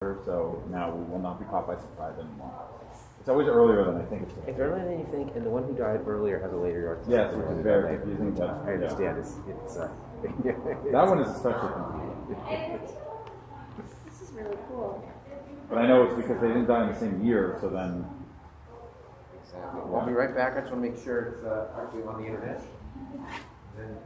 so now we will not be caught by surprise anymore. It's always earlier than I think it's going to be. It's earlier than you think, and the one who died earlier has a later yard sale. Yes, which is very confusing, but I understand. that one is especially confusing. This is really cool. But I know it's because they didn't die in the same year, so then... Exactly. We'll be right back. I just want to make sure it's actually on the internet. Then,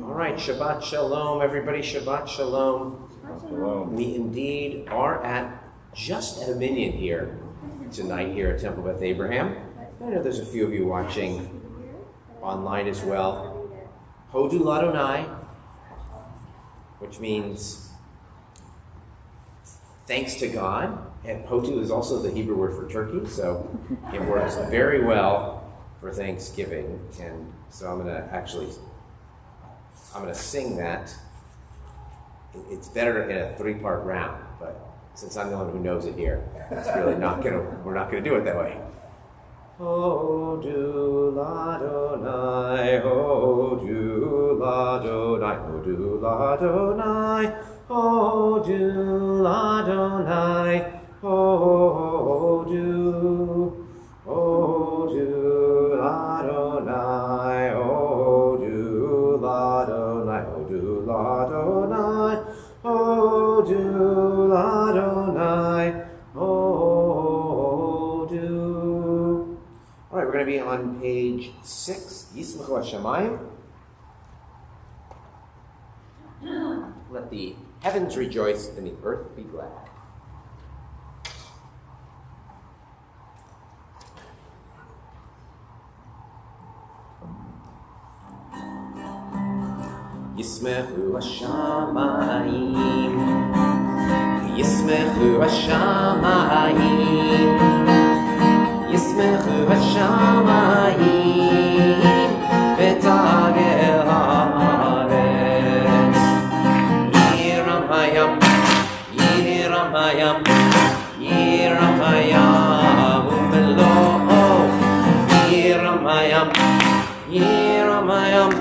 all right, Shabbat Shalom, everybody. Shabbat Shalom. Hello. We indeed are just at a minyan here tonight here at Temple Beth Abraham. I know there's a few of you watching online as well. Hodu Ladonai, which means thanks to God. And Hodu is also the Hebrew word for turkey, so it works very well for Thanksgiving. And so I'm going to sing that. It's better in a 3-part round, but since I'm the one who knows it here, we're not gonna do it that way. Hodu Ladonai, Hodu Ladonai, Hodu Ladonai, Hodu Ladonai, Hodu, Hodu Ladonai, Hodu Ladonai, Hodu Ladonai, Hodu Ladonai, Hodu. All right, we're going to be on page 6, Yismachu Hashemayim. Let the heavens rejoice and the earth be glad. Yismechu Hashamayim, Yismechu Hashamayim, Yismechu Hashamayim, V'tagel haaretz. Yiram hayam, Yiram hayam, Yiram hayam, u'melo. Yiram hayam, Yiram hayam,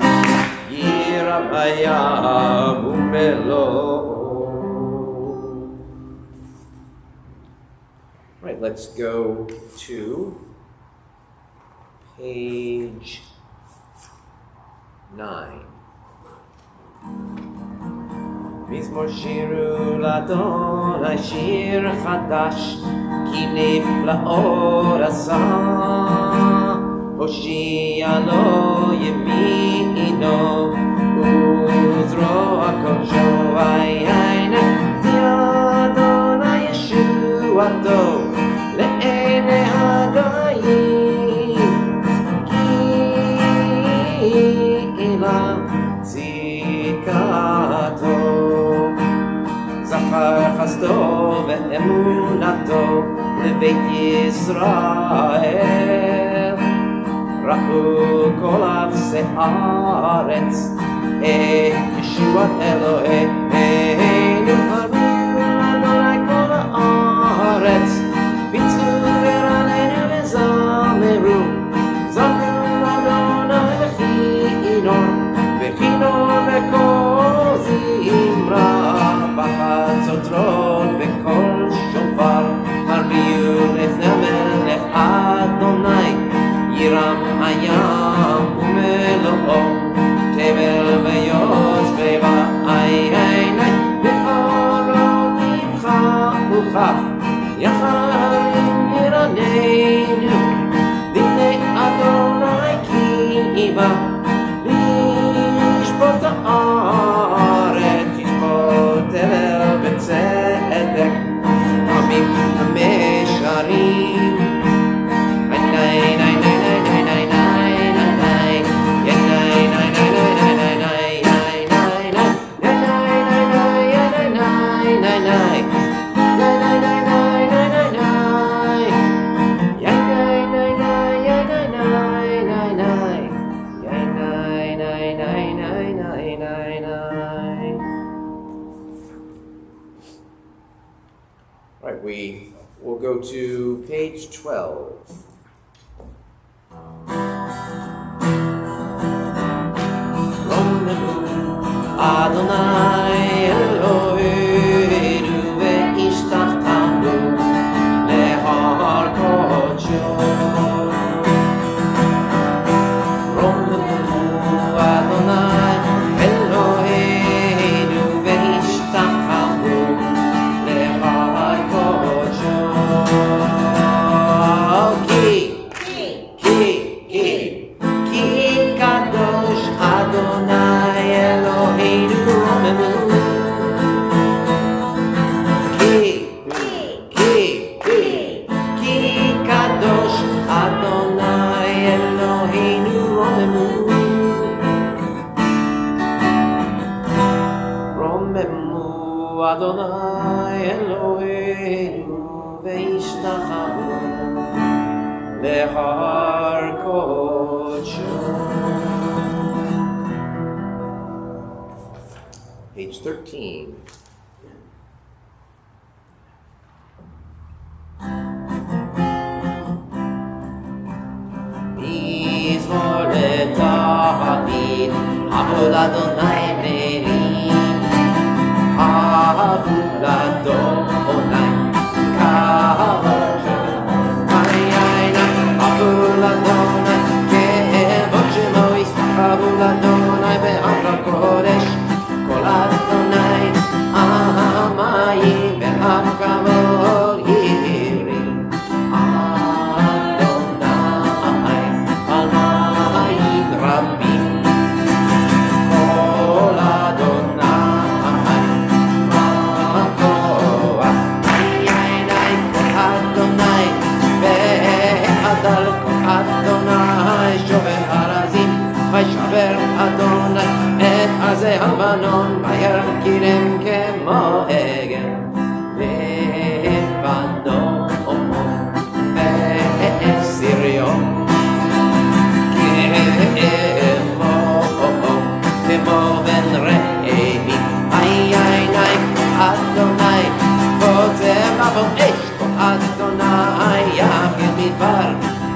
Right, let's go to page 9. Mizmor shiru ladonai shir chadash ki niflaot asa Hoshia lo yemino Uzro HaKodsho Vayayne Yadonai Yeshuato Le'ene Hagayim Gila Tzikato Zachar Chasdo Ve'emunato Leveit Yisrael Ra'u kol avsei haaretz Yeshuat Eloheinu Haru Adonai kol haaretz Bitzku v'raleinu v'zameru Zameru Adonai v'chinor V'chinor v'kol zimra B'chatzotron v'kol shofar Harbiu lefnei Melech Adonai Yiram hayam u'melo Tevel v'yoshvei v'ayayne V'orot imcha uchaf Yacharim yiraneinu Difnei Adonai kiva Lishpot haaretz Yishpot tevel v'tzedek Amim ha'mesharim All right, we will go to page 12. Adonai Eloheinu ve'ishtachanu lehar kodsho. Romemu Adonai Eloheinu ve'ishtachanu lehar kodsho. Ki kadosh Adonai Eloheinu romemu. Ki kadosh Adonai Eloheinu romemu. Romemu Adonai Eloheinu ve'ishtachanu lehar kodsho. Page 13. Mizmor leDavid, Avol Adonai bnei, Avol Adonai kavod. Avol Adonai kevod shemo yismach, Avol Adonai be'amra kodesh. Kol Adonai amayim be'am kavod yirim. Adonai amayim rabim. Kol Adonai makoach. Kol Adonai ve'adal. Kol Adonai shover harazim. Vayshaver Adonai et azeh Lebanon, וירכירם כמו עגל לבנון וסיריו כמו בן רעבים. עיני אדוני כותב לבוא אש. אדוני יחיל מדבר,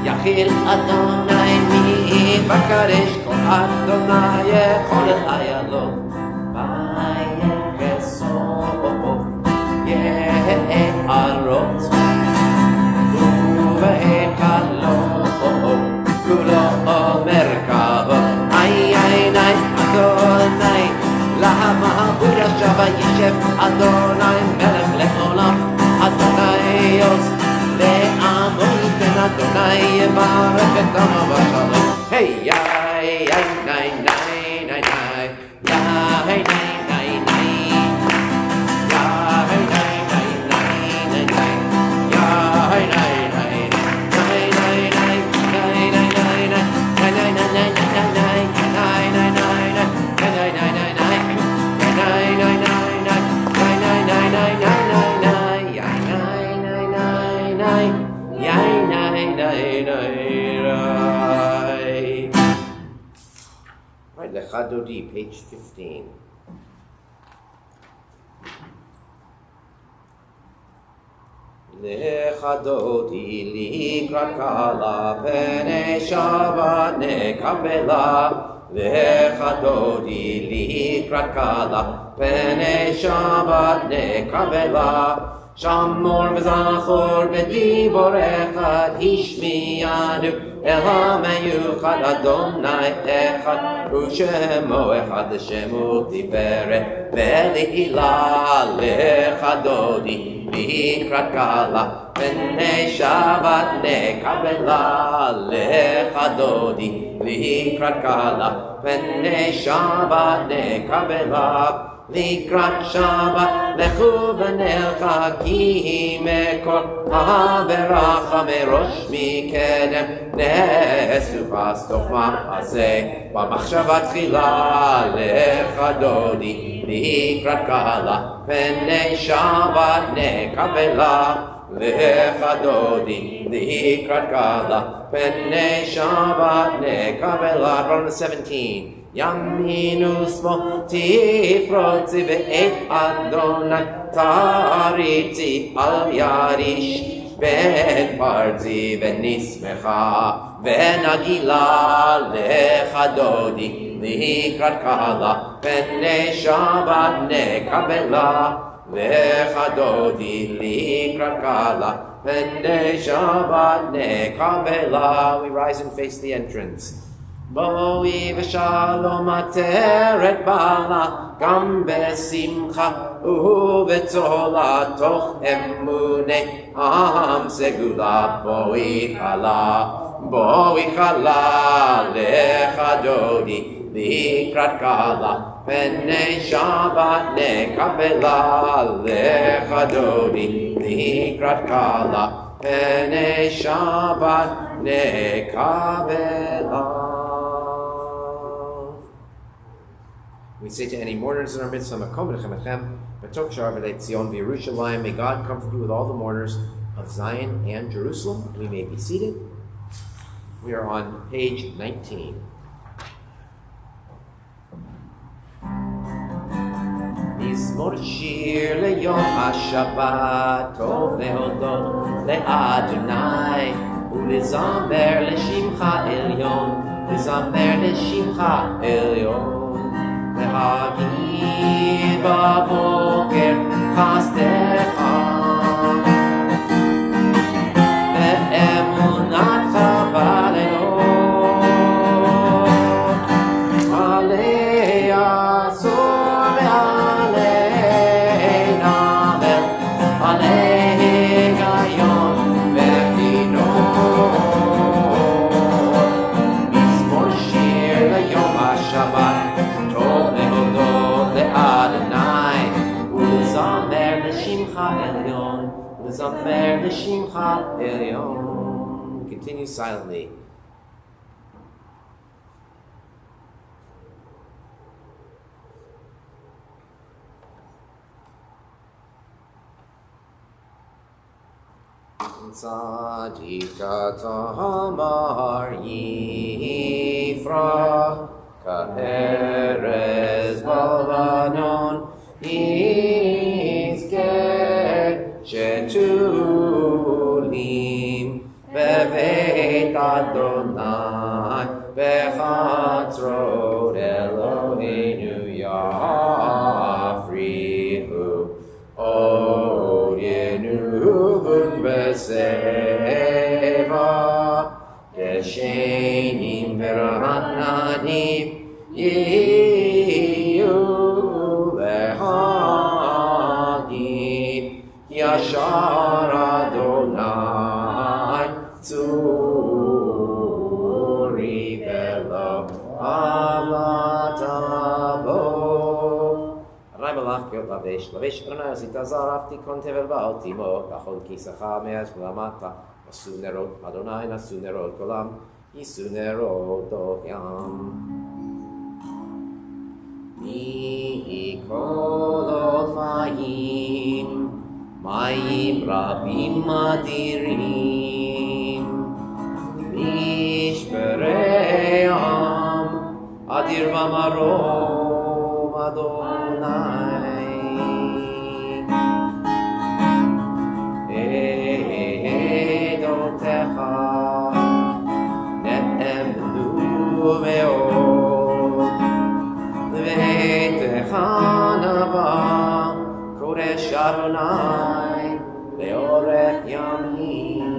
יחיל אדוני מבקרש. אדוני יכול איילות ויחסו יערות ובהיכלו כולו מרכבו. עיני אדוני למעבוד ישב וישב. אדוני מלך לעולם. אדוני עוז לעמו ייתן. אדוני יברך את עמו בשלום. היי Lecha Dodi, page 15. Lecha Dodi likrat kala pnei Shabbat nekabela. Lecha Dodi likrat kala pnei Shabbat nekabela. Shamor v'zachor b'diborecha tishmiyanu. El ha'meyuchad Adonai echad u'shemo echad shemo tiferet ve'leila. Lecha Dodi likrat kala pnei Shabbat nekabela. Lecha Dodi likrat kala pnei Shabbat nekabela. Likrat Shabbat lechu v'nelcha ki mekor ha'beracha merosh mikedem ne'esu pastoch ma'aseh b'machshava tchila. Lecha Dodi likrat kala pnei Shabbat nekabela. Lecha Dodi likrat kala pnei Shabbat nekabela. Romans 17. ימין ושמאל תפרוצי ואת אדוני תריצי אל יריש בן פרצי ונשמחה ונגילה לך דודי לקראת קהלה פני שבת נקבלה לך דודי לקראת קהלה פני שבת נקבלה. We rise and face the entrance. בואי ושלום עטרת בעלה גם בשמחה ובצהלה תוך אמוני עם סגולה. בואי חלה לך דודי לקראת קהלה פני שבת נקבלה לך דודי לקראת קהלה פני שבת נקבלה. We say to any mourners in our midst, Makom Lechem B'tok Shar V'lei Tzion V'Yerushalayim. May God comfort you with all the mourners of Zion and Jerusalem. We may be seated. We are on page 19. מזמור שיר ליום השבת, טוב להודות לאדוני, ולזמר לשמך עליון, לזמר לשמך עליון. להגיד בבוקר חסדך ואמונתך בלילות עלי אסור ועלי נבל עלי היגיון וחינוך. מזמור שיר ליום השבת Continue silently. Tzadika tamar yifra ka'erez balvanon yizker shetulim beveit Adonai bechatzrot Eloheinu yafrihu od yenuvun beseva deshenim verananim yiyu lehagid yashar Adonai tzuri velo avatavo. Adonai malach k'yot lavesh Adonai asita zarafti kon tevel ba'alti mo kachol kisacha me'ez v'lamata nasu nerot Adonai nasu nerot kolam yisu nerot oyam. Mikolot mayim mayim rabim adirim mishperei am adir v'marom Adonai edotecha ne'emnu me'od ve'etecha nava kodesh Adonai le'orech yamim.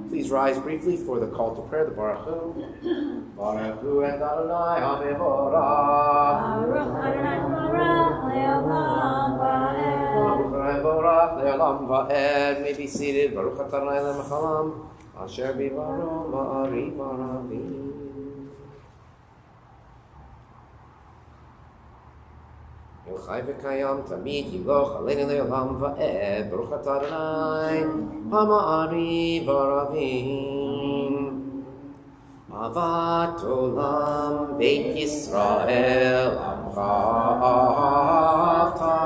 Please rise briefly for the call to prayer, the Baruch Hu. Baruch Hu et Adonai HaMevorach. Baruch Adonai Mevorach le'olam va'ed. Baruch Adonai Mevorach le'olam va'ed. May be seated. Baruch Adonai le'mechalam asher bivaro ma'ari baravim. Chai v'kayam tamid yiloch aleinu le'olam va'ed. Baruch atah Adonai ha'ma'ari v'aravim. Avat olam beit Yisrael amcha ahavta.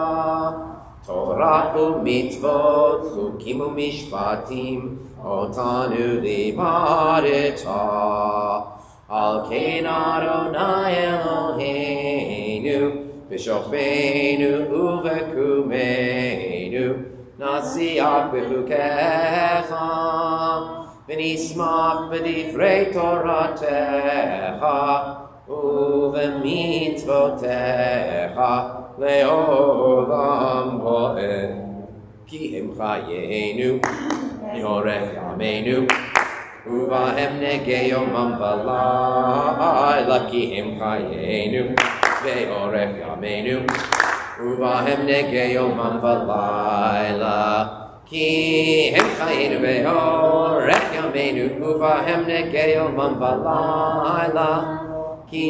Torah u'mitzvot chukim u'mishpatim otanu limadeta. Al Kein Adonai Eloheinu, B'shochbeinu uvekumeinu, Nasiach b'chukecha, V'nismach b'divrei Toratecha, Uv'mitzvotecha, Le'olam va'ed. Ki hem chayenu, Yorech yameinu, Uvahem negeyomam v'layla, Ki hem chayenu, Ve'orech yameinu, Uvahem negeyomam v'layla, Ki hem chayenu, Ve'orech yameinu, Uvahem negeyomam v'layla, Ki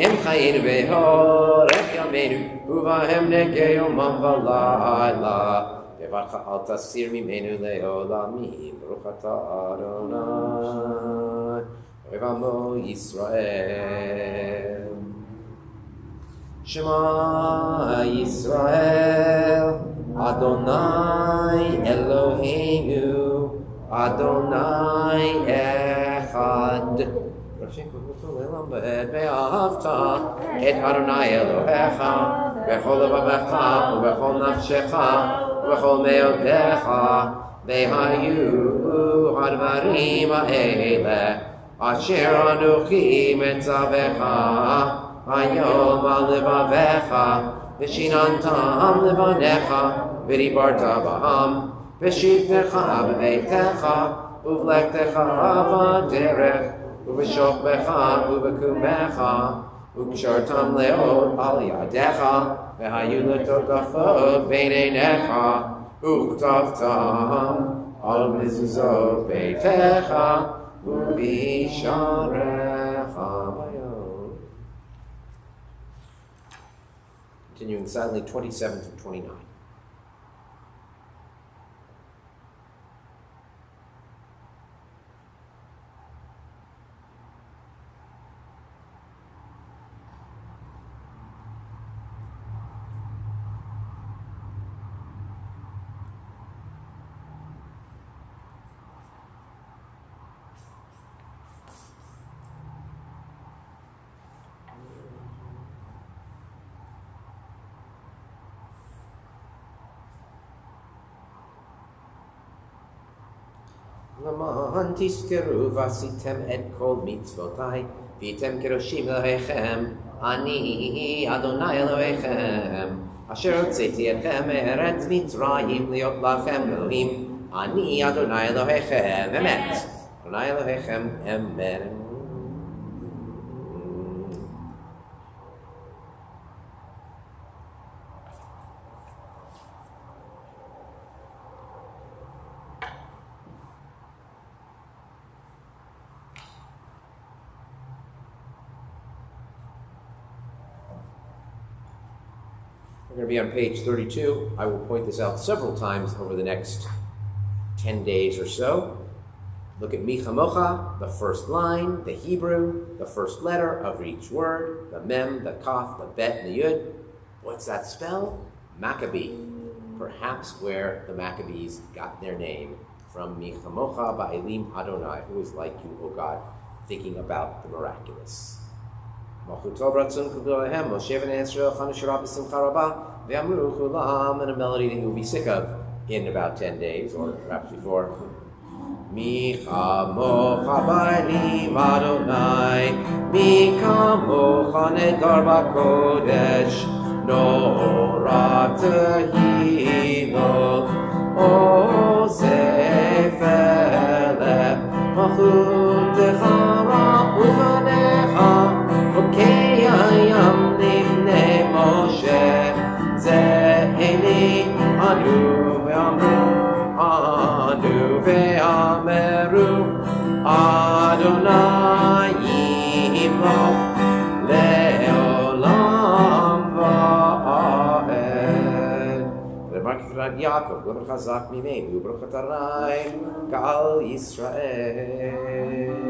hem chayenu, Ve'orech yameinu, Uvahem negeyomam v'layla. Devarcha al tasir mimenu le'olamim, Baruch atah Adonai, Ohev amo Yisrael. Shema Yisrael, Adonai Eloheinu, Adonai Echad. ואהבת את אדוני אלוהיך בכל לבבך ובכל נפשך ובכל מאודיך, והיו הדברים האלה אשר אנוכי מצווך היום על לבביך, ושיננתם לבניך ודיברת בהם בשכבך בביתך ובלכתך בדרך ובשוכבך ובקומך, וקשרתם מאוד על ידיך, והיו לתוקפות בין עיניך, וכתבתם על מזוזות ביתך ובשעריך. Continuing silently 27 through 29. למען תזכרו ועשיתם את כל מצוותיי, והייתם קדושים אלוהיכם, אני אדוני אלוהיכם, אשר הוצאתי אתכם מארץ מצרים להיות לכם אלוהים, אני אדוני אלוהיכם, אמת. אדוני אלוהיכם, אמת. We're going to be on page 32. I will point this out several times over the next 10 days or so. Look at Mi Chamocha, the first line, the Hebrew, the first letter of each word, the Mem, the Kaf, the Bet, and the Yud. What's that spell? Maccabee. Perhaps where the Maccabees got their name from Mi Chamocha Ba'elim Adonai, who is like you, O God, thinking about the miraculous. Moshe and Israel, and a melody that you'll be sick of in about 10 days, or perhaps before. Mi chamocha ba'elim Adonai, mi chamocha nedar b'kodesh, nora tehilot, osef eleh, malchutecha uvanecha. Okay, I am Nifnei Moshe, Ze'eli, Anu ve'ameru, Adonai yimloch, le'olam va'ed. V'barach Yitzchak Yaakov, Gomer Chazak Mimenu, Baruch Atarai, Ka'al Yisrael.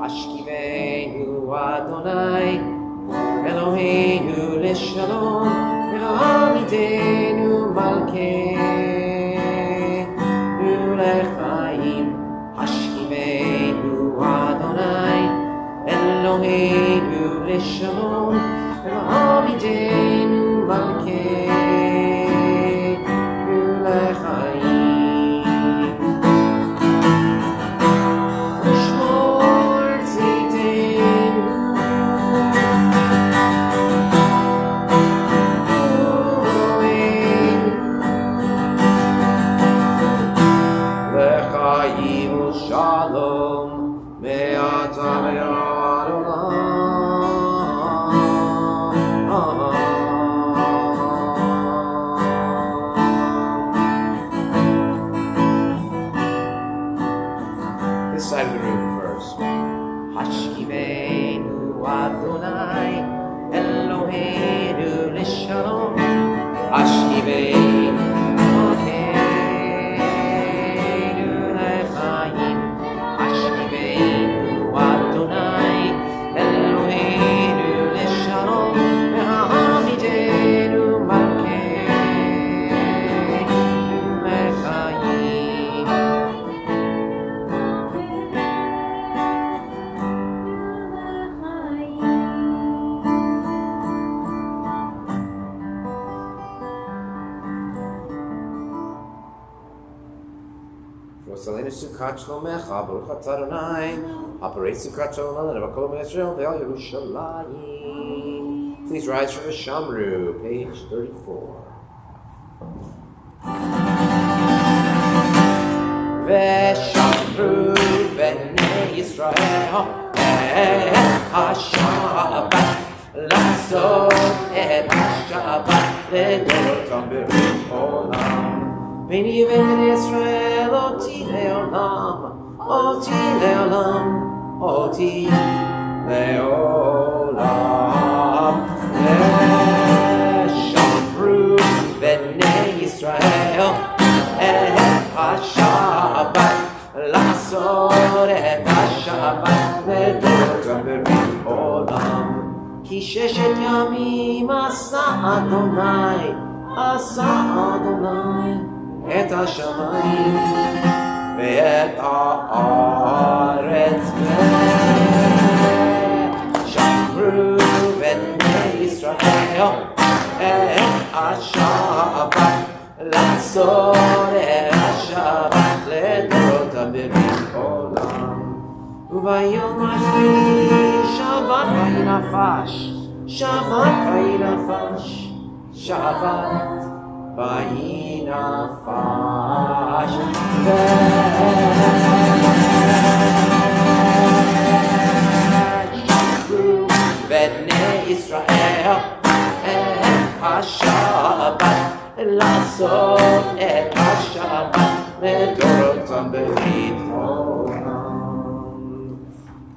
Ashkivenu Adonai, Eloheinu leshalom, Ve'amidenu malkeinu לשלום, ועמידנו מלכנו לחיים. ושמור צאתנו, לחיים ושלום מעתה ועד This side of the room first. Hashkivenu Adonai Eloheinu Lishalom. Hashkivenu Eloheinu Lechaim. Hashkivenu Adonai Eloheinu Lishalom. Ve'hamidenu Malkeinu Lechaim. Salena Sukkot Shlomecha, Baruch Atah Adonai, Aparei Sukkot Shalom, and Avakol Yisrael, Ve'al Yerushalayim. Please rise from the Shamru, page 34. Ve'shamru b'nei Yisrael, et HaShabbat, לעשות את השבת לדורותם בעולם. ביני ובין ישראל אותי לעולם, אותי לעולם, אותי לעולם. ושמרו בני ישראל את השבת, לעשות את השבת לדורותם בעולם. כי ששת ימים עשה אדוני, עשה אדוני את השמיים ואת הארץ. ושמרו בני ישראל את השבת, לעשות את השבת לדורותם בעולם. וביום השביעי שבת וינפש, שבת וינפש, שבת וינפש. ושמרו בני ישראל את השבת, לעשות את השבת לדורותם בעולם.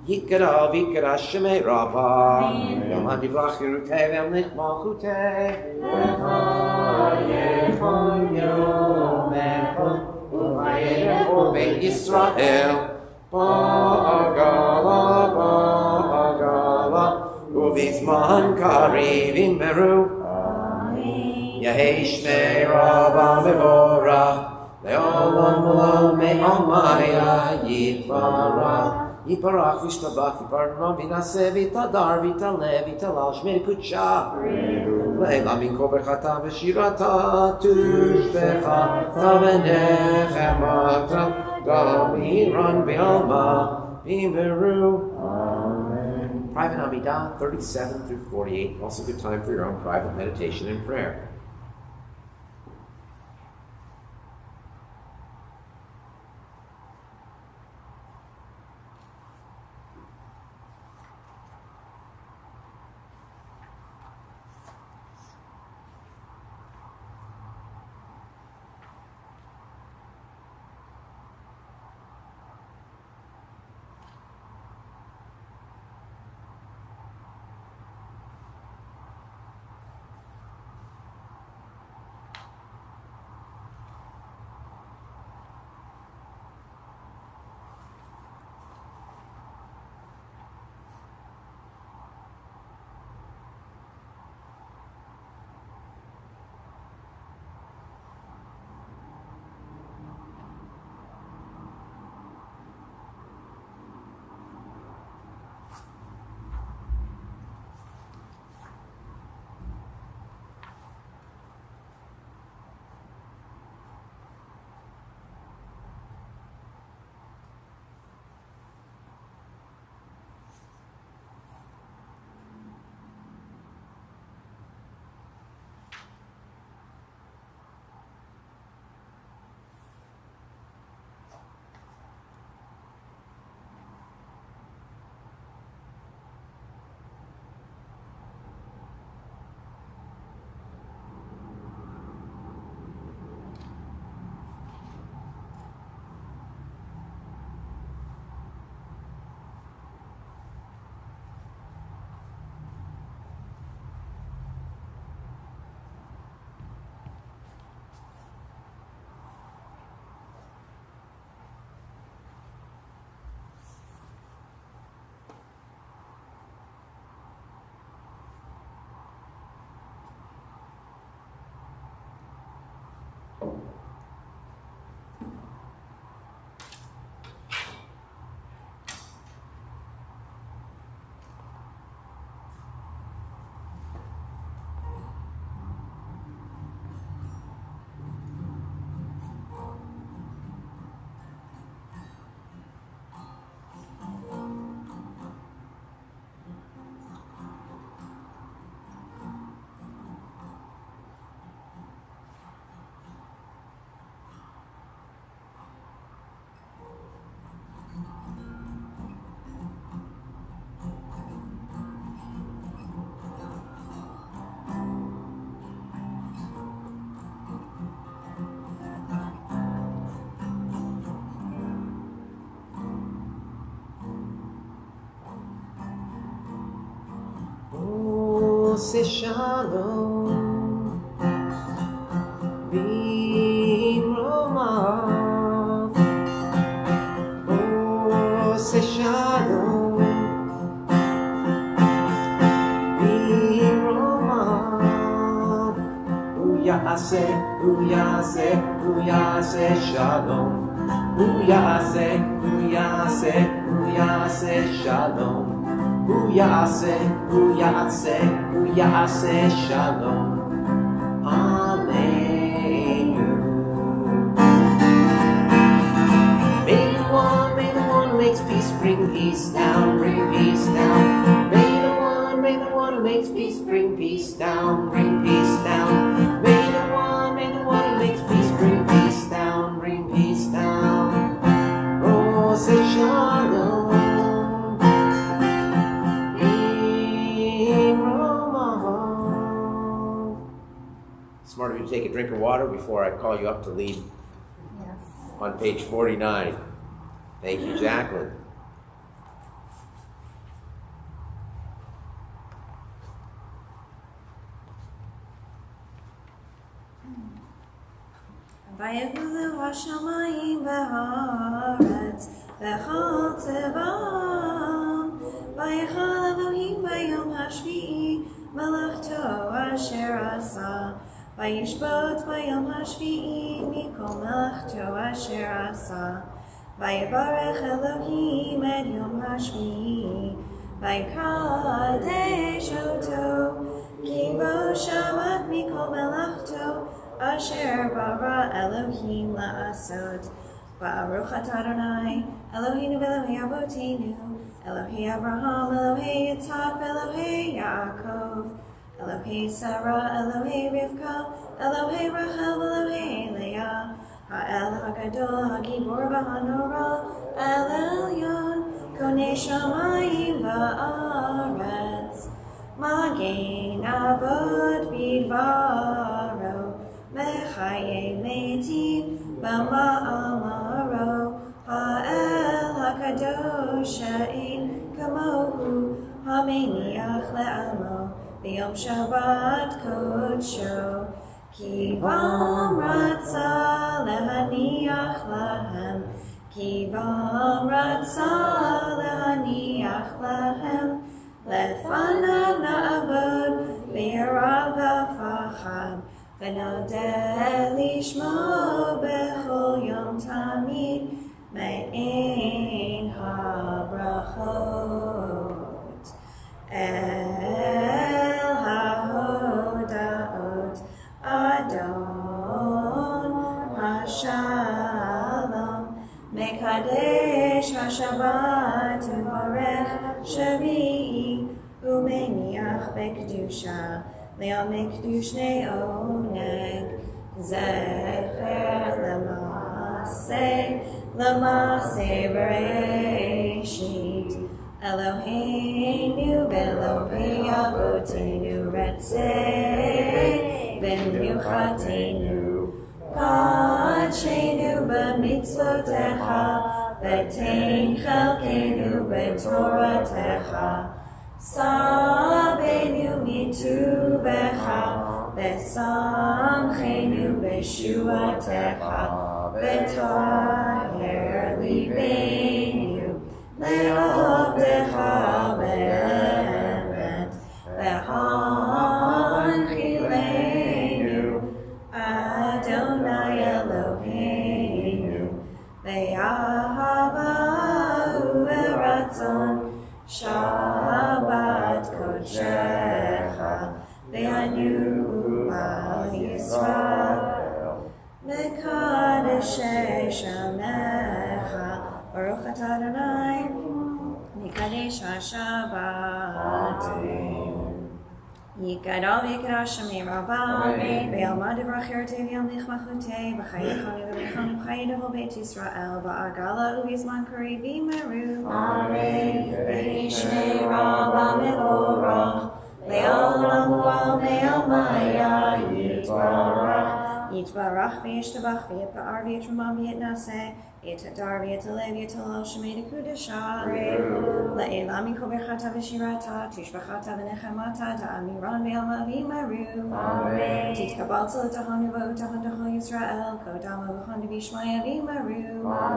Yikara vikara shemei rabba, Yom hadivrach yerutei v'amlich malchutei, V'chayechon yomechon, Uvayechon beit Yisrael, Ba'agala, Ba'agala, Uvizman kariv imeru, Yehei shmei rabba mevorach, Le'olam olam me'amaya yitvarach, Yiparach v'ishtabach v'parnom v'naseh v'tadar v'taleh v'talal shmei kudsha Le'ela min kol berchata v'shirata tushbecha tavenechemata gamiran v'alma v'meru. Private Amidah 37 through 48. Also good time for your own private meditation and prayer. עושה שלום במרומיו, עושה שלום במרומיו, הוא יעשה שלום, הוא יעשה שלום, הוא יעשה שלום עלינו. May the one who makes peace bring peace down, bring peace down. May the one who makes peace bring peace down, bring peace down. May the one who makes peace bring peace down, bring peace down. Oh, say shalom. Smart of you to take a drink of water before I call you up to lead on page 49. Thank you, Jacqueline. ויגלו השמיים והארץ וכל צבאם, ויכל אלוהים ביום השביעי מלאכתו אשר עשה, וישבות ביום השביעי מכל מלאכתו אשר עשה. ויברך אלוהים את יום השביעי, ויקדש אותו, כי בו שבת מכל מלאכתו אשר ברא אלוהים לעשות. ברוך אתה אדוני אלוהינו ואלוהי אבותינו, אלוהי אברהם, אלוהי יצחק ואלוהי יעקב, אלוהי שרה, אלוהי רבקה, אלוהי רחל ואלוהי לאה, האל הגדול, הגיבור והנורא, אל עליון, קונה שמיים וארץ, מגן אבות בדברו, מחיי מתים במאמרו, האל הקדוש שאין כמוהו, המניח לעמו ביום שבת קודשו, כי בם רצה להניח להם, כי בם רצה להניח להם, לפניו נעבוד ביראה ופחד, ונודה לשמו בכל יום תמיד, מעין הברכות אל ההודעות אדון השלום, מקדש השבת ומברך שביעי, ומניח בקדושה ליום קדוש נעונג, זכר למעשה בראשית, אלוהינו ואלוהי אבותינו רצה ומנוחתנו, קדשנו במצוותיך ותן חלקנו בתורתך, סבנו מטובך ושמחנו בשועתך, וטהר ליבנו לעבדך באמת, והנחילנו אדוני אלוהינו באהבה וברצון, שבת קודשך וענו על ישראל, מקדשי שמך, ברוך אתה אדוני מקדש השבת. יגדל ויקדש שמי רבה, ויעמד דברכי ויום נכמחותי, בחיי חוני ובחוני בחיי דבו בית ישראל, בעגלה ובזמן קריב ימרו. אמן. ויהי שמי רבה מבורך, לעולם ועד לעולמיה יתברך, יתברך וישתבח ויתפאר ויתרומם ויתנשא יתהדר ויתעלה ויתהלל שמי לקודשה לעילה מכל ברכתה ושירתה תשבחתה ונחמתה דאמירן בעלמא וימרו תתקבל צלתהון ובאותהון דכל ישראל קודמה וכון דבישמיא וימרו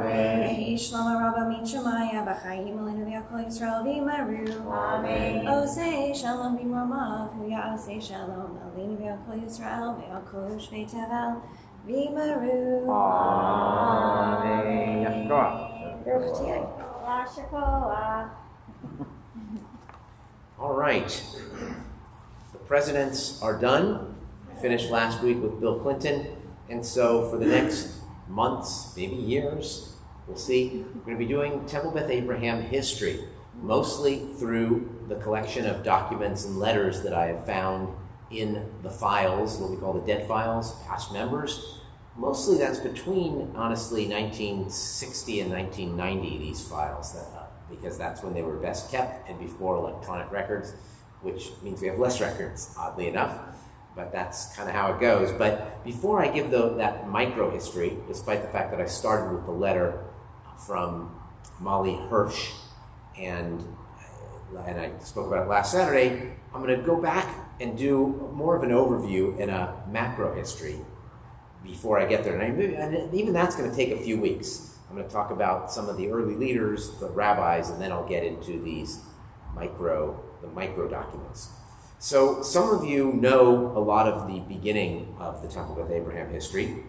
יהי שלמה רבה מן שמיא בחיים עלינו וכל ישראל וימרו עושה שלום במרומיו הוא יעשה שלום עלינו וכל ישראל וכל יושבי תבל וימרו Amen. יישר כוח. ברוך תהיה. All right. The presidents are done. I finished last week with Bill Clinton. And so for the next months, maybe years, we'll see, we're going to be doing Temple Beth Abraham history, mostly through the collection of documents and letters that I have found in the files, what we call the dead files, past members. Mostly that's between, honestly, 1960 and 1990, these files, because that's when they were best kept and before electronic records, which means we have less records, oddly enough, but that's kind of how it goes. But before I give that micro history, despite the fact that I started with the letter from Molly Hirsch, and I spoke about it last Saturday, I'm going to go back and do more of an overview and a macro history before I get there. And even that's going to take a few weeks. I'm going to talk about some of the early leaders, the rabbis, and then I'll get into the micro documents. So some of you know a lot of the beginning of the Temple Beth Abraham history.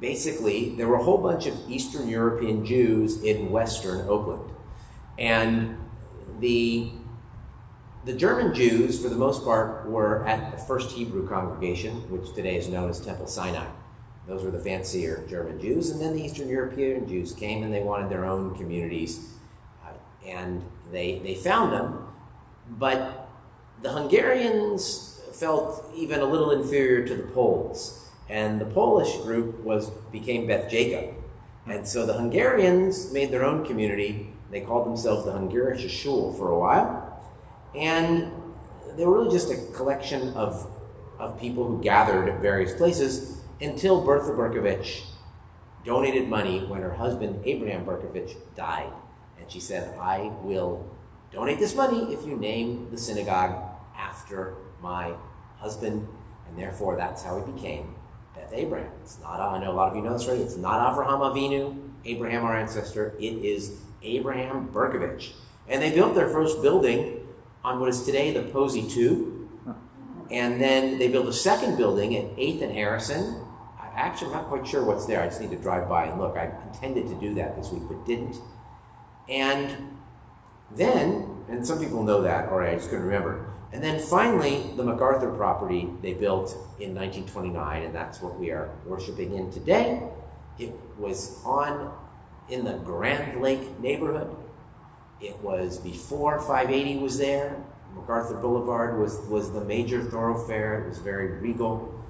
Basically, there were a whole bunch of Eastern European Jews in Western Oakland. And the German Jews, for the most part, were at the First Hebrew congregation, which today is known as Temple Sinai. Those were the fancier German Jews. And then the Eastern European Jews came and they wanted their own communities. And they found them. But the Hungarians felt even a little inferior to the Poles. And the Polish group became Beth Jacob. And so the Hungarians made their own community. They called themselves the Hungarische Schule for a while. And they were really just a collection of people who gathered at various places until Bertha Berkovich donated money when her husband, Abraham Berkovich, died. And she said, I will donate this money if you name the synagogue after my husband. And therefore, that's how it became Beth Abraham. It's not, I know a lot of you know this already, it's not Avraham Avinu, Abraham our ancestor, it is Abraham Berkovich. And they built their first building on what is today the Posey 2. And then they built a second building at 8th and Harrison. I'm not quite sure what's there. I just need to drive by and look. I intended to do that this week, but didn't. And then, and some people know that, or I just couldn't remember. And then finally, the MacArthur property they built in 1929, and that's what we are worshiping in today. It was in the Grand Lake neighborhood. It was before 580 was there. MacArthur Boulevard was the major thoroughfare. It was very regal.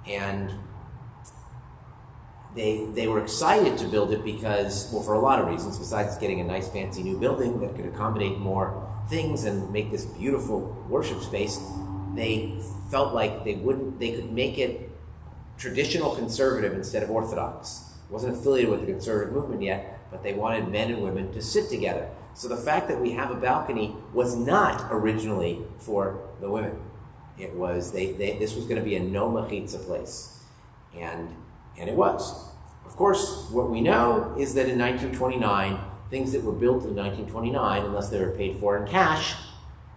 And they were excited to build it because, well, for a lot of reasons, besides getting a nice fancy new building that could accommodate more things and make this beautiful worship space, they felt like they could make it traditional conservative instead of Orthodox. It wasn't affiliated with the conservative movement yet, but they wanted men and women to sit together. So the fact that we have a balcony was not originally for the women. It was, this was going to be a no machitza place. And it was. Of course, what we know is that in 1929, things that were built in 1929, unless they were paid for in cash,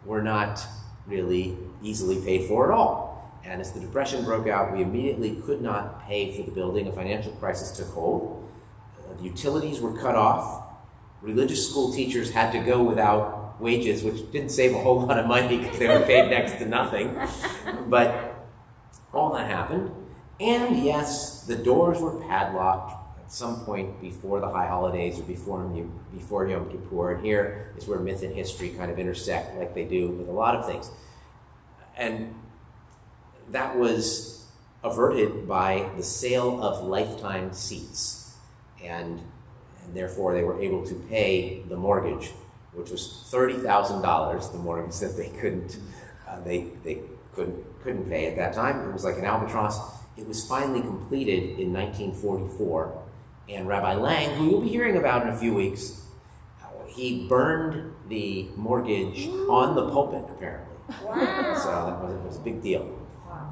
were not really easily paid for at all. And as the Depression broke out, we immediately could not pay for the building. A financial crisis took hold. The utilities were cut off. Religious school teachers had to go without wages, which didn't save a whole lot of money because they were paid next to nothing. But all that happened. And yes, the doors were padlocked at some point before the high holidays or before Yom Kippur. And here is where myth and history kind of intersect like they do with a lot of things. And that was averted by the sale of lifetime seats. And therefore they were able to pay the mortgage, which was $30,000, the mortgage that they couldn't pay at that time. It was like an albatross it was finally completed in 1944, and Rabbi Lang, who you'll be hearing about in a few weeks, he burned the mortgage on the pulpit, apparently. Wow. So it was a big deal.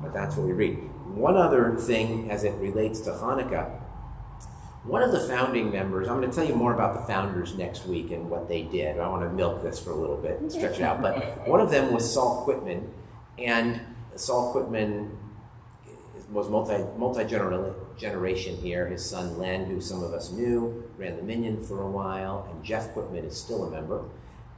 But that's what we read. One other thing as it relates to Hanukkah, one of the founding members, I'm going to tell you more about the founders next week and what they did. I want to milk this for a little bit and stretch it out. But one of them was Saul Quitman, and Saul Quitman was multi-generation here. His son Len, who some of us knew, ran the Minyan for a while, and Jeff Quitman is still a member.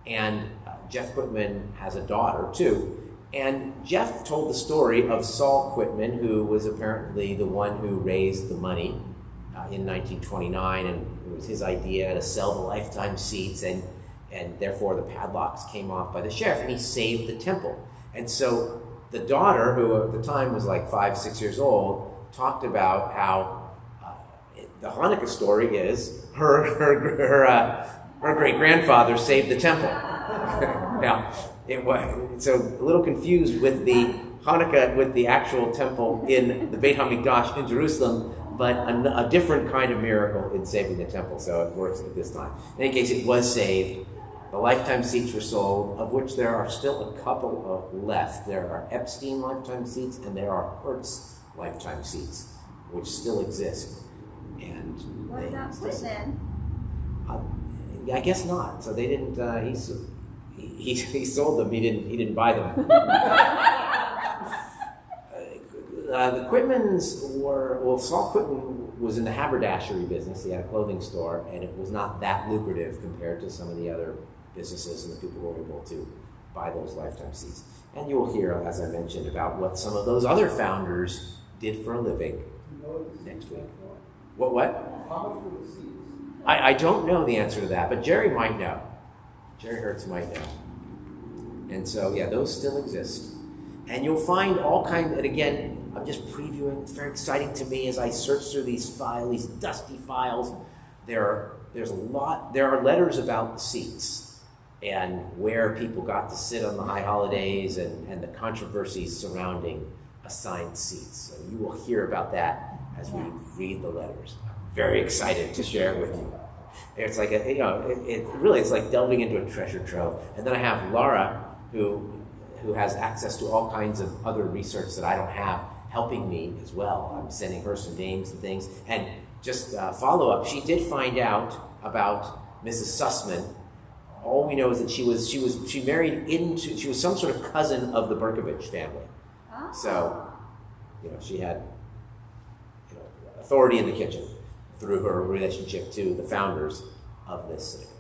And Jeff Quitman has a daughter too. And Jeff told the story of Saul Quitman, who was apparently the one who raised the money in 1929, and it was his idea to sell the lifetime seats, and therefore the padlocks came off by the sheriff, and he saved the temple. And so the daughter, who at the time was like 5-6 years old, talked about how the Hanukkah story is her great-grandfather saved the temple. Now, it was so a little confused with the Hanukkah, with the actual temple in the Beit HaMikdash in Jerusalem, but a different kind of miracle in saving the temple, so it works at this time. In any case, it was saved. The lifetime seats were sold, of which there are still a couple left. There are Epstein lifetime seats, and there are Hertz lifetime seats, which still exist. And What about Quitman? I guess not. So they didn't. He sold them. He didn't buy them. The Quitmans were, well, Saul Quitman was in the haberdashery business. He had a clothing store, and it was not that lucrative compared to some of the other businesses, and the people were able to buy those lifetime seats. And you will hear, as I mentioned, about what some of those other founders did for a living next week. What? How much were the seats? I don't know the answer to that, but Jerry might know. Jerry Hertz might know. And so, yeah, those still exist. And you'll find all kinds, and again, I'm just previewing, it's very exciting to me as I search through these files, these dusty files. There are letters about the seats and where people got to sit on the high holidays and the controversies surrounding assigned seats. So you will hear about that as we read the letters. I'm very excited to share it with you. It's like, it's like delving into a treasure trove. And then I have Laura, who has access to all kinds of other research that I don't have, helping me as well. I'm sending her some names and things. And just follow up, she did find out about Mrs. Sussman. All we know is that she was some sort of cousin of the Berkovich family. Oh. So, she had authority in the kitchen through her relationship to the founders of this synagogue.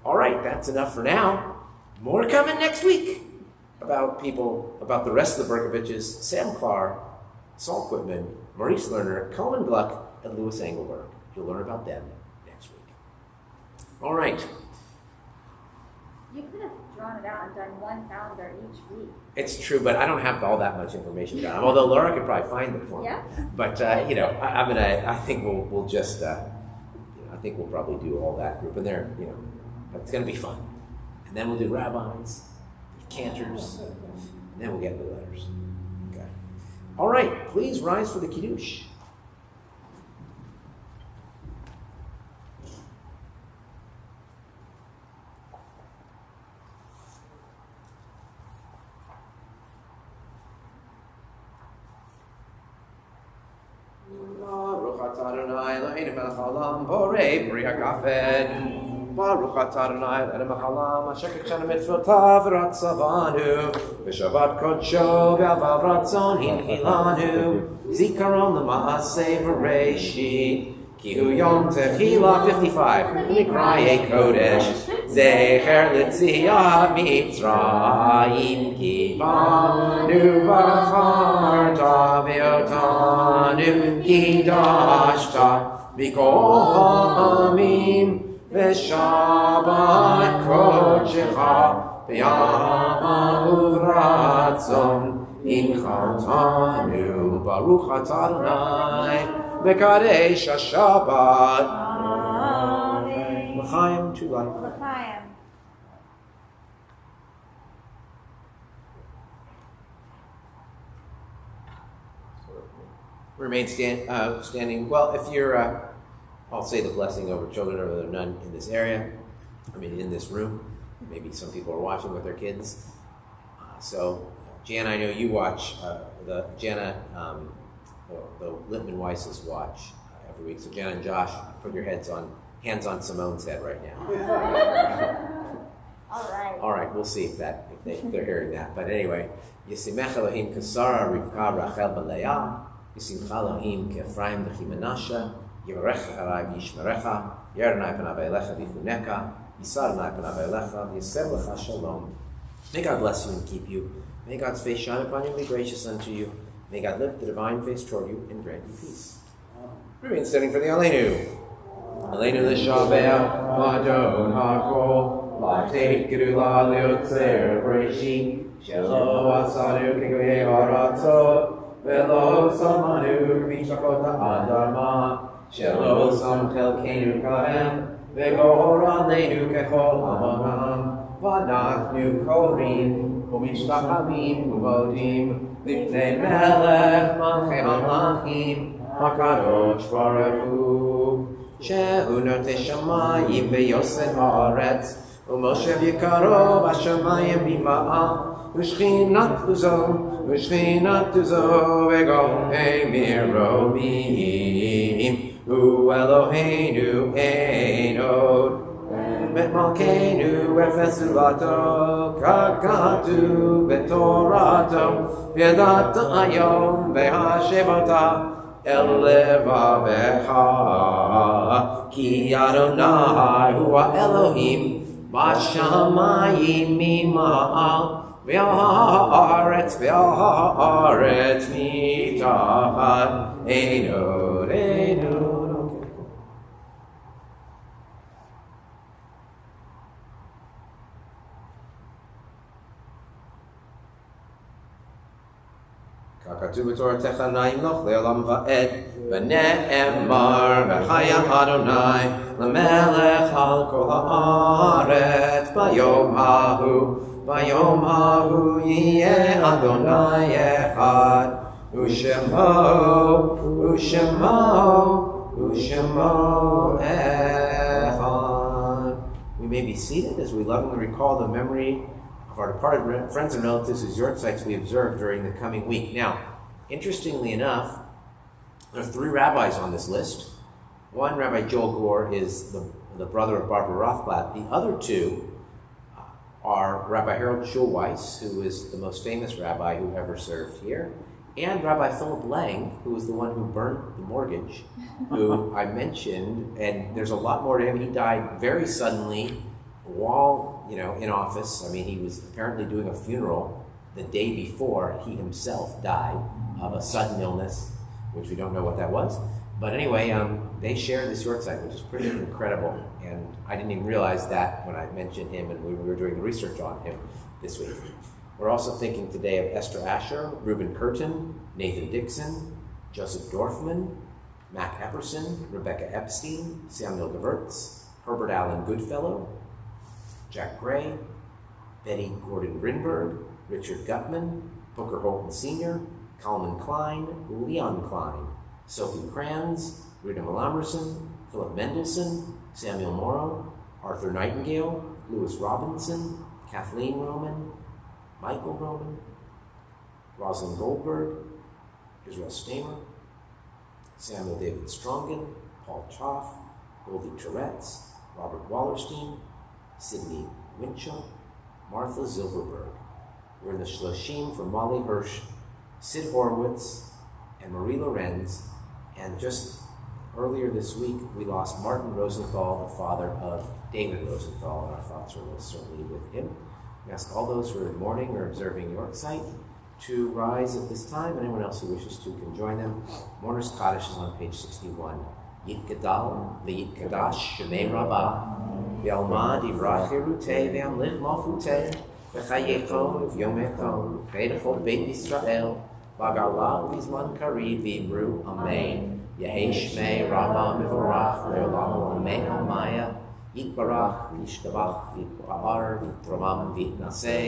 All right, that's enough for now. More coming next week about the rest of the Berkoviches: Sam Clark, Saul Quitman, Maurice Lerner, Coleman Gluck, and Louis Engelberg. You'll learn about them next week. All right. You could have drawn it out and done one founder each week. It's true, but I don't have all that much information down. Although Laura could probably find it for me. Yeah. But I think we'll just I think we'll probably do all that group, and it's going to be fun. And then we'll do rabbis, cantors, and then we'll get the letters. Okay. All right. Please rise for the kiddush. Baruch atah Adonai Eloheinu melech haolam borei peri hagafen. Baruch atah Adonai Eloheinu melech haolam asher kidshanu mitzvotav v'ratzavanu v'shabbat kodsho b'avav ratzon hinchilanu zikaron l'maaseh v'reishit ki hu yom techila 55 Mikrayei kodesh zecher l'tziyat Mitzrayim ki banu v'charta v'otanu ki dashta b'kol ha'amim v'shabbat kodshecha v'yama uvratzon inchaltanu baruch atah Adonai Mekadesh HaShabbat. Amen. L'chaim to life. L'chaim. Remain standing. Well, if you're, I'll say the blessing over children or none in this area. I mean, in this room. Maybe some people are watching with their kids. So, Jan, I know you watch the Lippman Weisses watch every week. So, Jan and Josh, put your hands on Simone's head right now. All right. We'll see if they're hearing that. But anyway, Yisimech Elohim Kasara Rivka Rachel Baleah. Yisimcha Elohim Kefraim B'Chimenasha. Yivarecha Harai Yishmerecha. Yernai Panav Elecha V'Chuneka. Yisarnai Panav Elecha. Yisem Lecha Shalom. May God bless you and keep you. May God's face shine upon you and be gracious unto you. May God lift the divine face toward you and grant you peace. Remain standing for the Aleinu. Aleinu l'shaveh, Adon HaKol, La'ateit Gedula Leotzer Breishi, Shelo Asanu Kegoyei Haratzot, Velo Samanu K'mishakot Ha'adama, Shelo Sam Chelkeinu Kahem, Vegor Aleinu Kechol Hamam, V'anachnu Korim, U'mishtachavim U'vodim, Lifnei Melech Malchei HaMlachim, HaKadosh Baruch Hu, Shehu Notei Shamayim V'Yosen Haaretz, U'Moshev Yikaro V'Shamayim B'Ma'ah, U'Shchinat Uzo V'Gohei Mirobim, U'Eloheinu Einod, Bet Malkeinu Efesulato, Kakatu Betorato, V'Yadata Ayom V'Hashevota, El Levavecha, Ki Adonai Hua Elohim, Bashamayim Mima'al, V'Haaretz Mitachat Einod. Kakatu b'Toratecha na'im loch le'olam va'ed, v'ne'emar v'chaya Adonai l'melech al kol ha'aretz, b'yom hahu yiyeh Adonai echad, u'shemo echad. We may be seated as we lovingly recall the memory of our departed friends and relatives whose yortzites we observed during the coming week. Now, interestingly enough, there are 3 rabbis on this list. One, Rabbi Joel Gore, is the brother of Barbara Rothblatt. The other 2 are Rabbi Harold Schulweis, who is the most famous rabbi who ever served here, and Rabbi Philip Lang, who was the one who burned the mortgage, who I mentioned, and there's a lot more to him. He died very suddenly while in office. I mean, he was apparently doing a funeral the day before he himself died of a sudden illness, which we don't know what that was. But anyway, they shared this yortzeit, which is pretty incredible. And I didn't even realize that when I mentioned him and we were doing the research on him this week. We're also thinking today of Esther Asher, Reuben Curtin, Nathan Dixon, Joseph Dorfman, Mac Epperson, Rebecca Epstein, Samuel Gewirtz, Herbert Allen Goodfellow, Jack Gray, Betty Gordon Grinberg, Richard Gutman, Booker Holton Sr., Coleman Klein, Leon Klein, Sophie Kranz, Rita Malamerson, Philip Mendelssohn, Samuel Morrow, Arthur Nightingale, Lewis Robinson, Kathleen Roman, Michael Roman, Rosalind Goldberg, Israel Stamer, Samuel David Strongen, Paul Choff, Goldie Tourette's, Robert Wallerstein, Sidney Winchell, Martha Zilverberg. We're in the Shloshim for Molly Hirsch, Sid Horowitz, and Marie Lorenz. And just earlier this week, we lost Martin Rosenthal, the father of David Rosenthal, and our thoughts are most certainly with him. We ask all those who are in mourning or observing yortzeit to rise at this time. Anyone else who wishes to can join them. Mourner's Kaddish is on page 61. Yit Gadal, V'yit Kadash, Shemei Rabbah, V'alma Divrach Yerutei, V'amlich Malchutei, V'chayechon, V'yomechon, V'edechol Beit Yisrael, V'agala V'izman Kariv, V'imru, Amen. Yehei Shmei Rabbah Mivorach, Le'olam Amen Amaya, Yitbarach, V'yishtabach, V'yitpa'ar, V'yitromam, V'yitnaseh,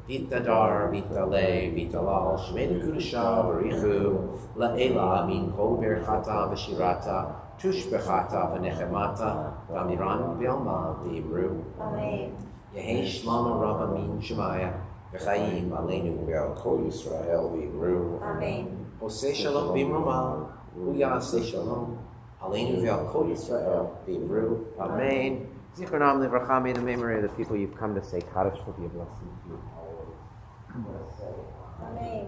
Vita dar, vita le, vita lal, shmei kudasha, barichu, la'ela min kol berchata v'shirata, tush bechata v'nechemata, v'amiran v'alma v'imru. Amen. Yehi shlama rabba min shemaya, v'chayim aleinu v'al kol Yisrael v'imru. Amen. Oseh shalom b'imrama, uyaseh shalom, aleinu v'al kol Yisrael v'imru. Amen. Zichronam livracha, may the memory of the people you've come to say Kaddish will be a blessing to you always. Amen.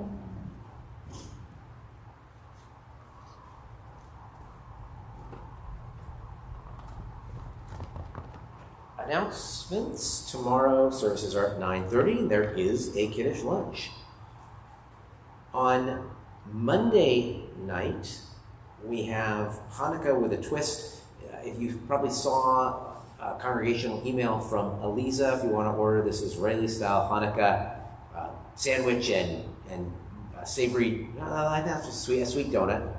Announcements. Tomorrow services are at 9:30. There is a Kiddush lunch. On Monday night, we have Hanukkah with a twist. If you probably saw a congregational email from Eliza, if you want to order this Israeli-style Hanukkah sandwich and savory, that's a sweet donut.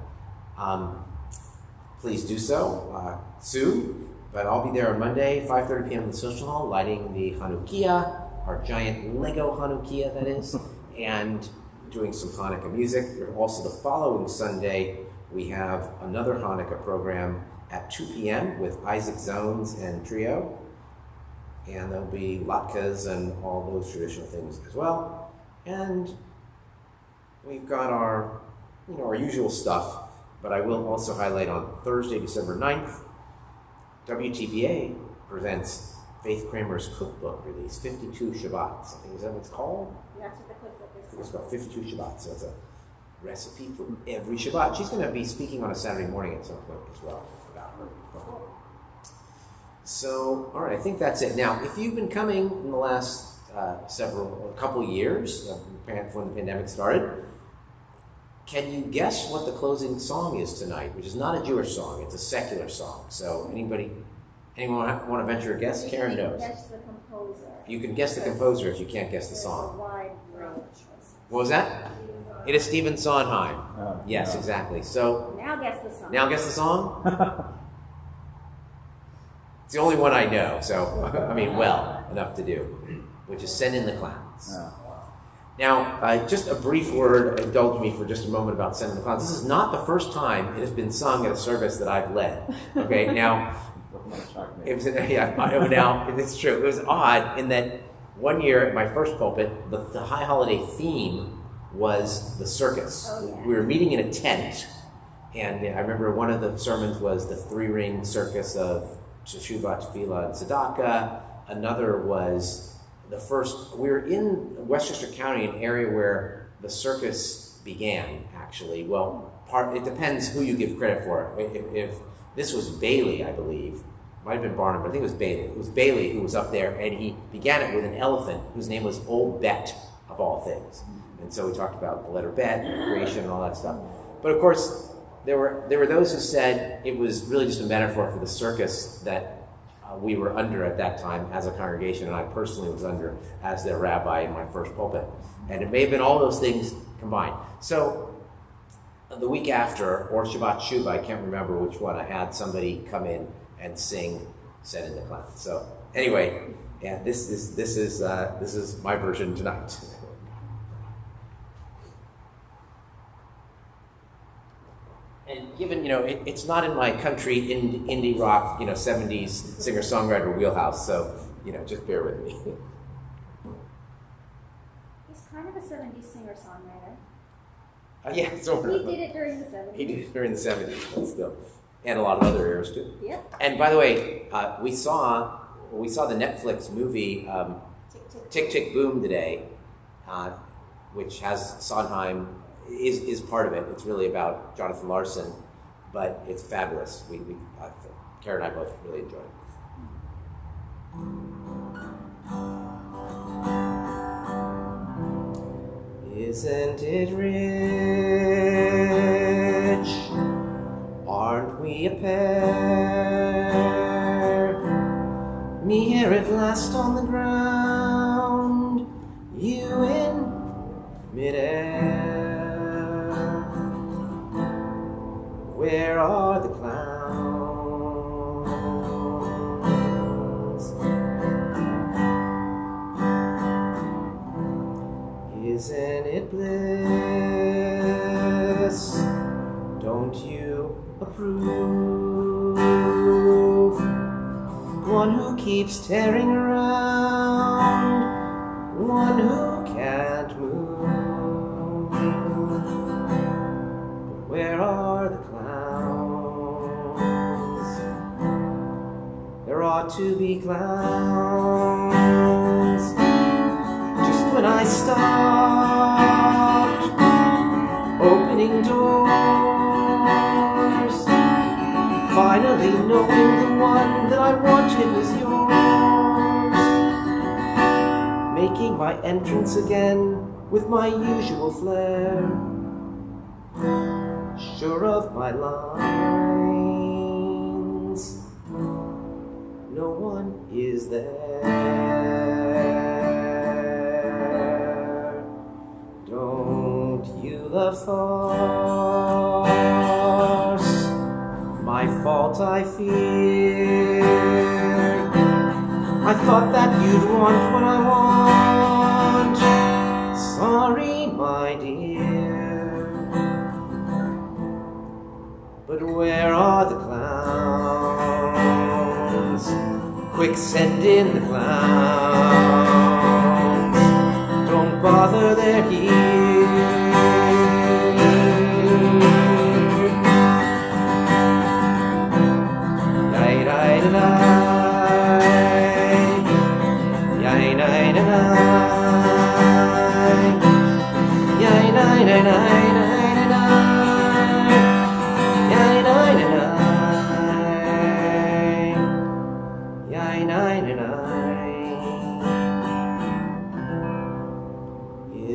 Please do so soon. But I'll be there on Monday, 5:30 p.m. in the social hall, lighting the Hanukkah, our giant Lego Hanukkah, that is, and doing some Hanukkah music. Also, the following Sunday, we have another Hanukkah program at 2 p.m. with Isaac Zones and Trio. And there'll be latkes and all those traditional things as well. And we've got our usual stuff, but I will also highlight on Thursday, December 9th, WTBA presents Faith Kramer's cookbook release, 52 Shabbats. I think is that what it's called? That's what the cookbook is. It's called 52 Shabbats. So it's a recipe for every Shabbat. She's going to be speaking on a Saturday morning at some point as well about her. So, all right, I think that's it. Now, if you've been coming in the last couple years, before the pandemic started, can you guess what the closing song is tonight? Which is not a Jewish song; it's a secular song. So, anyone want to venture a guess? Karen knows. Guess the composer. You can guess the composer if you can't guess the There's a song. wide range of choices. What was that? It is Stephen Sondheim. Yes, no. exactly. So Now guess the song. now guess the song. It's the only one I know. So I mean, well enough to do, which is "Send in the Clowns." Yeah. Now, just a brief word, indulge me for just a moment about Send in the Clowns. This is not the first time it has been sung at a service that I've led. Okay, now, it was, now, it's true. It was odd in that one year at my first pulpit, the High Holiday theme was the circus. Oh, yeah. We were meeting in a tent, and I remember one of the sermons was the three-ring circus of Teshuvah, Tefillah, and Tzedakah. Another was we were in Westchester County, an area where the circus began, actually. Well, it depends who you give credit for. If this was Bailey, I believe, might have been Barnum, but I think it was Bailey. It was Bailey who was up there, and he began it with an elephant whose name was Old Bet, of all things. And so we talked about the letter Bet, creation, and all that stuff. But of course, there were those who said it was really just a metaphor for the circus that we were under at that time as a congregation, and I personally was under as their rabbi in my first pulpit. And it may have been all those things combined. So the week after, or Shabbat Shuvah, I can't remember which one, I had somebody come in and sing "Send in the Clowns." So anyway, yeah, this is my version tonight. And given, it's not in my country indie rock, 70s singer-songwriter wheelhouse, so, just bear with me. He's kind of a 70s singer-songwriter. Yeah, so He did it during the 70s. He did it during the 70s, but still. And a lot of other eras, too. Yep. And by the way, we saw the Netflix movie Tick, Tick, Boom today, which has Sondheim is part of it. It's really about Jonathan Larson, but it's fabulous. Karen and I both really enjoyed it. Isn't it rich? Aren't we a pair? Me here at last on the ground, you in midair. Where are the clowns? bliss. Don't you approve? One who keeps tearing around, one who can't move. Where are the clowns? There ought to be clowns. Just when I stopped opening doors, finally knowing the one that I wanted was yours, making my entrance again with my usual flair, sure of my lines, no one is there. Don't you love farce? My fault, I fear. I thought that you'd want what I want. Sorry, my dear. But where are the clowns? Quick, send in the clowns. Don't bother, they're here.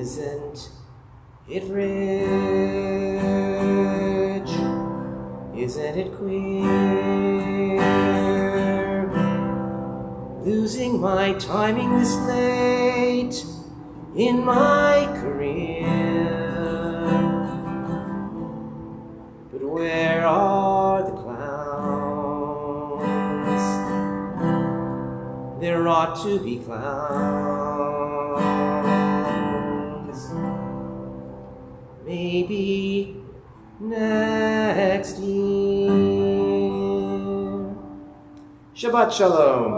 Isn't it rich? Isn't it queer? Losing my timing this late in my career. But where are the clowns? There ought to be clowns. Maybe next year. Shabbat Shalom.